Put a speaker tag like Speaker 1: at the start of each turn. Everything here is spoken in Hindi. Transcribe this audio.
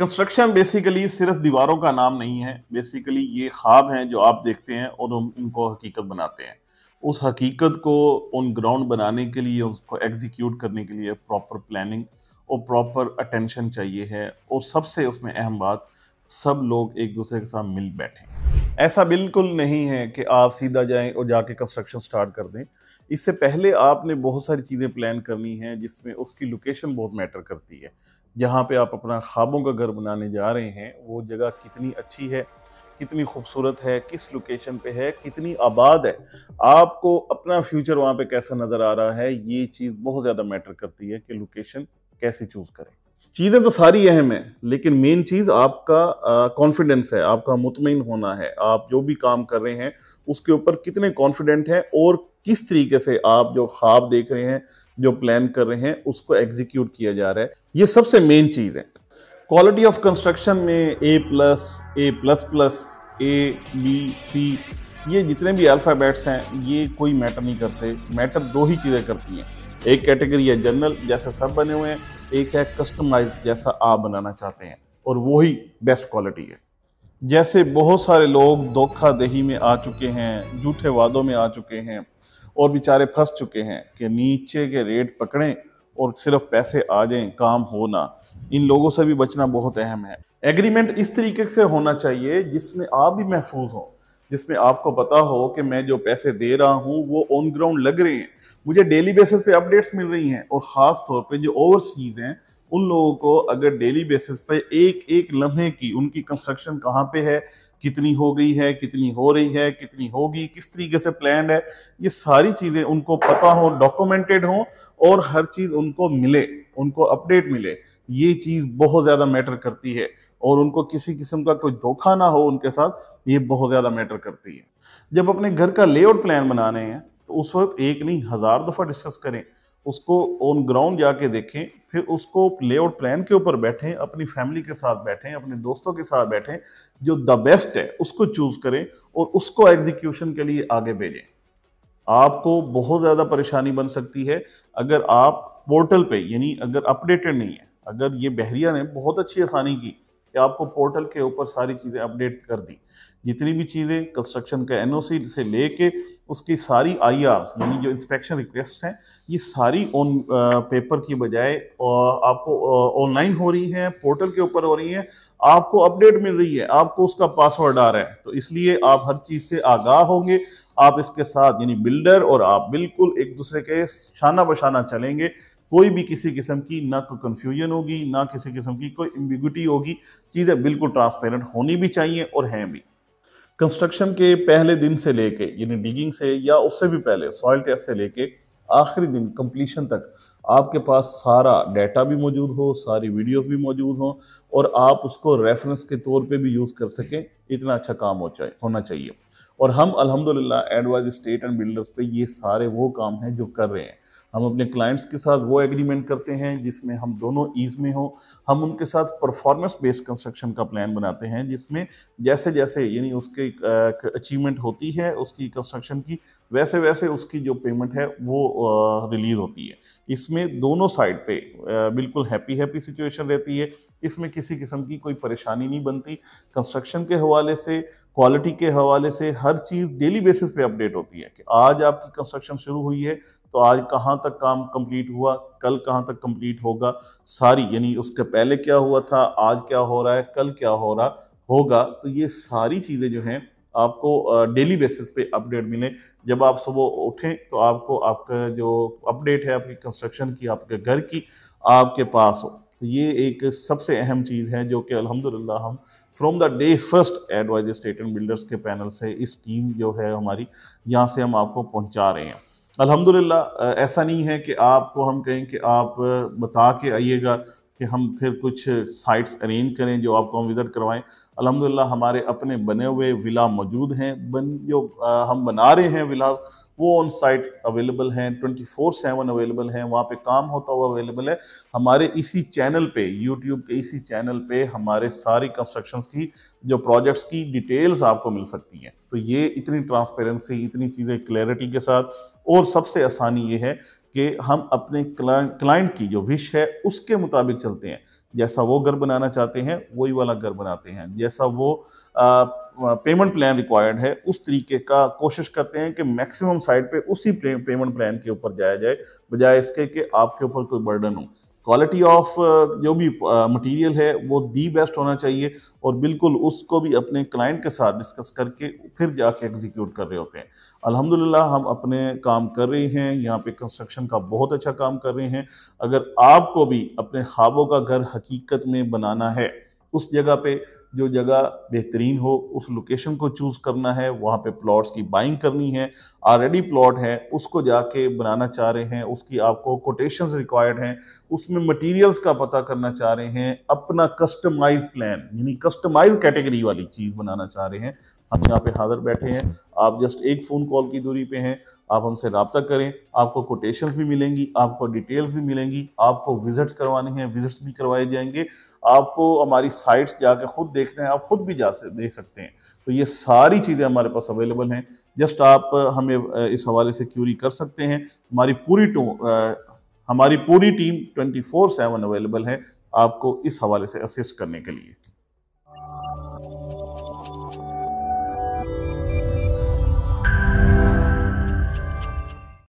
Speaker 1: कंस्ट्रक्शन बेसिकली सिर्फ दीवारों का नाम नहीं है। बेसिकली ये ख्वाब हैं जो आप देखते हैं और इनको हकीकत बनाते हैं। उस हकीकत को ऑन ग्राउंड बनाने के लिए, उसको एग्जीक्यूट करने के लिए प्रॉपर प्लानिंग और प्रॉपर अटेंशन चाहिए है। और सबसे उसमें अहम बात, सब लोग एक दूसरे के साथ मिल बैठें। ऐसा बिल्कुल नहीं है कि आप सीधा जाएं और जाके कंस्ट्रक्शन स्टार्ट कर दें। इससे पहले आपने बहुत सारी चीज़ें प्लान करनी हैं, जिसमें उसकी लोकेशन बहुत मैटर करती है। जहाँ पे आप अपना ख्वाबों का घर बनाने जा रहे हैं, वो जगह कितनी अच्छी है, कितनी खूबसूरत है, किस लोकेशन पे है, कितनी आबाद है, आपको अपना फ्यूचर वहाँ पे कैसा नज़र आ रहा है, ये चीज़ बहुत ज़्यादा मैटर करती है कि लोकेशन कैसे चूज़ करें। चीज़ें तो सारी अहम है, लेकिन मेन चीज़ आपका कॉन्फिडेंस है, आपका मुतमईन होना है। आप जो भी काम कर रहे हैं उसके ऊपर कितने कॉन्फिडेंट हैं और किस तरीके से आप जो ख्वाब देख रहे हैं, जो प्लान कर रहे हैं, उसको एग्जीक्यूट किया जा रहा है। ये सबसे मेन चीज़ है। क्वालिटी ऑफ कंस्ट्रक्शन में A plus, A plus plus, A B C, ये जितने भी अल्फ़ाबेट्स हैं, ये कोई मैटर नहीं करते। मैटर दो ही चीज़ें करती हैं। एक कैटेगरी है जनरल, जैसे सब बने हुए हैं। एक है कस्टमाइज, जैसा आप बनाना चाहते हैं, और वही बेस्ट क्वालिटी है। जैसे बहुत सारे लोग धोखाधड़ी में आ चुके हैं, झूठे वादों में आ चुके हैं और बेचारे फंस चुके हैं कि नीचे के रेट पकड़ें और सिर्फ पैसे आ जाएं, काम हो ना। इन लोगों से भी बचना बहुत अहम है। एग्रीमेंट इस तरीके से होना चाहिए जिसमें आप भी महफूज हो, जिसमें आपको पता हो कि मैं जो पैसे दे रहा हूँ वो ऑन ग्राउंड लग रहे हैं, मुझे डेली बेसिस पे अपडेट्स मिल रही हैं। और ख़ास तौर पे जो ओवरसीज हैं, उन लोगों को अगर डेली बेसिस पे एक एक लम्हे की उनकी कंस्ट्रक्शन कहाँ पे है, कितनी हो गई है, कितनी हो रही है, कितनी होगी, किस तरीके से प्लान है, ये सारी चीज़ें उनको पता हो, डॉक्यूमेंटेड हो और हर चीज़ उनको मिले, उनको अपडेट मिले। ये चीज़ बहुत ज़्यादा मैटर करती है और उनको किसी किस्म का कोई धोखा ना हो उनके साथ, ये बहुत ज़्यादा मैटर करती है। जब अपने घर का लेआउट प्लान बनाने हैं तो उस वक्त एक नहीं, हज़ार दफ़ा डिस्कस करें, उसको ऑन ग्राउंड जाके देखें, फिर उसको लेआउट प्लान के ऊपर बैठें, अपनी फैमिली के साथ बैठें, अपने दोस्तों के साथ बैठें, जो द बेस्ट है उसको चूज़ करें और उसको एग्जीक्यूशन के लिए आगे भेजें। आपको बहुत ज़्यादा परेशानी बन सकती है अगर आप पोर्टल पे, यानी अगर अपडेटेड नहीं है। अगर ये बहरिया ने बहुत अच्छी आसानी की कि आपको पोर्टल के ऊपर सारी चीज़ें अपडेट कर दी। जितनी भी चीज़ें कंस्ट्रक्शन का एनओसी से लेके उसकी सारी आईआरस, यानी जो इंस्पेक्शन रिक्वेस्ट हैं, ये सारी ऑन पेपर की बजाय आपको ऑनलाइन हो रही हैं, पोर्टल के ऊपर हो रही हैं। आपको अपडेट मिल रही है, आपको उसका पासवर्ड आ रहा है, तो इसलिए आप हर चीज़ से आगाह होंगे। आप इसके साथ, यानी बिल्डर और आप, बिल्कुल एक दूसरे के शाना बशाना चलेंगे। कोई भी किसी किस्म की ना कोई कंफ्यूजन होगी, ना किसी किस्म की कोई एम्बिग्युइटी होगी। चीज़ें बिल्कुल ट्रांसपेरेंट होनी भी चाहिए और हैं भी। कंस्ट्रक्शन के पहले दिन से लेके, यानी डिगिंग से या उससे भी पहले सॉइल टेस्ट से लेके आखिरी दिन कंप्लीशन तक, आपके पास सारा डाटा भी मौजूद हो, सारी वीडियोस भी मौजूद हो और आप उसको रेफरेंस के तौर पे भी यूज़ कर सकें। इतना अच्छा काम होना चाहिए। और हम अल्हम्दुलिल्लाह एडवाइज स्टेट एंड बिल्डर्स पे ये सारे वो काम हैं जो कर रहे हैं। हम अपने क्लाइंट्स के साथ वो एग्रीमेंट करते हैं जिसमें हम दोनों ईज में हो। हम उनके साथ परफॉर्मेंस बेस्ड कंस्ट्रक्शन का प्लान बनाते हैं, जिसमें जैसे जैसे, यानी उसकी अचीवमेंट होती है उसकी कंस्ट्रक्शन की, वैसे वैसे उसकी जो पेमेंट है वो रिलीज होती है। इसमें दोनों साइड पे बिल्कुल हैप्पी हैप्पी सिचुएशन रहती है। इसमें किसी किस्म की कोई परेशानी नहीं बनती। कंस्ट्रक्शन के हवाले से, क्वालिटी के हवाले से हर चीज़ डेली बेसिस पे अपडेट होती है कि आज आपकी कंस्ट्रक्शन शुरू हुई है तो आज कहाँ तक काम कंप्लीट हुआ, कल कहाँ तक कंप्लीट होगा, सारी, यानी उसके पहले क्या हुआ था, आज क्या हो रहा है, कल क्या हो रहा होगा। तो ये सारी चीज़ें जो हैं आपको डेली बेसिस पे अपडेट मिले। जब आप सुबह उठें तो आपको आपका जो अपडेट है आपकी कंस्ट्रक्शन की, आपके घर की, आपके पास हो। तो ये एक सबसे अहम चीज़ है जो कि अल्हम्दुलिल्लाह हम from the day first advise state and builders के पैनल से, इस टीम जो है हमारी, यहाँ से हम आपको पहुँचा रहे हैं। अल्हम्दुलिल्लाह ऐसा नहीं है कि आपको हम कहें कि आप बता के आइएगा कि हम फिर कुछ साइट्स अरेंज करें जो आपको हम विजिट करवाएं। अल्हम्दुलिल्लाह हमारे अपने बने हुए विला मौजूद हैं। जो हम बना रहे हैं विला, वो ऑन साइट अवेलेबल हैं, 24/7 अवेलेबल हैं, वहाँ पे काम होता हुआ अवेलेबल है। हमारे इसी चैनल पे, यूट्यूब के इसी चैनल पे हमारे सारी कंस्ट्रक्शंस की, जो प्रोजेक्ट्स की डिटेल्स आपको मिल सकती हैं। तो ये इतनी ट्रांसपेरेंसी, इतनी चीज़ें क्लैरिटी के साथ, और सबसे आसानी ये है कि हम अपने क्लाइंट की जो विश है उसके मुताबिक चलते हैं। जैसा वो घर बनाना चाहते हैं वही वाला घर बनाते हैं, जैसा वो पेमेंट प्लान रिक्वायर्ड है उस तरीके का कोशिश करते हैं कि मैक्सिमम साइड पे उसी पेमेंट प्लान के ऊपर जाया जाए, बजाय इसके कि आपके ऊपर कोई बर्डन हो। क्वालिटी ऑफ जो भी मटेरियल है वो दी बेस्ट होना चाहिए, और बिल्कुल उसको भी अपने क्लाइंट के साथ डिस्कस करके फिर जाके एग्जीक्यूट कर रहे होते हैं। अल्हम्दुलिल्लाह हम अपने काम कर रहे हैं, यहाँ पे कंस्ट्रक्शन का बहुत अच्छा काम कर रहे हैं। अगर आपको भी अपने ख्वाबों का घर हकीकत में बनाना है, उस जगह पे जो जगह बेहतरीन हो उस लोकेशन को चूज़ करना है, वहाँ पे प्लॉट्स की बाइंग करनी है, ऑलरेडी प्लॉट है उसको जाके बनाना चाह रहे हैं, उसकी आपको कोटेशंस रिक्वायर्ड हैं, उसमें मटेरियल्स का पता करना चाह रहे हैं, अपना कस्टमाइज प्लान यानी कस्टमाइज कैटेगरी वाली चीज़ बनाना चाह रहे हैं, हम यहाँ पे हाजिर बैठे हैं। आप जस्ट एक फ़ोन कॉल की दूरी पे हैं, आप हमसे रब्ता करें, आपको कोटेशंस भी मिलेंगी, आपको डिटेल्स भी मिलेंगी, आपको विजिट्स करवाने हैं विजिट्स भी करवाए जाएंगे, आपको हमारी साइट्स जाकर खुद देखना है आप खुद भी जा से देख सकते हैं। तो ये सारी चीज़ें हमारे पास अवेलेबल हैं, जस्ट आप हमें इस हवाले से क्यूरी कर सकते हैं। हमारी पूरी टीम 24/7 अवेलेबल है आपको इस हवाले से असिस्ट करने के लिए।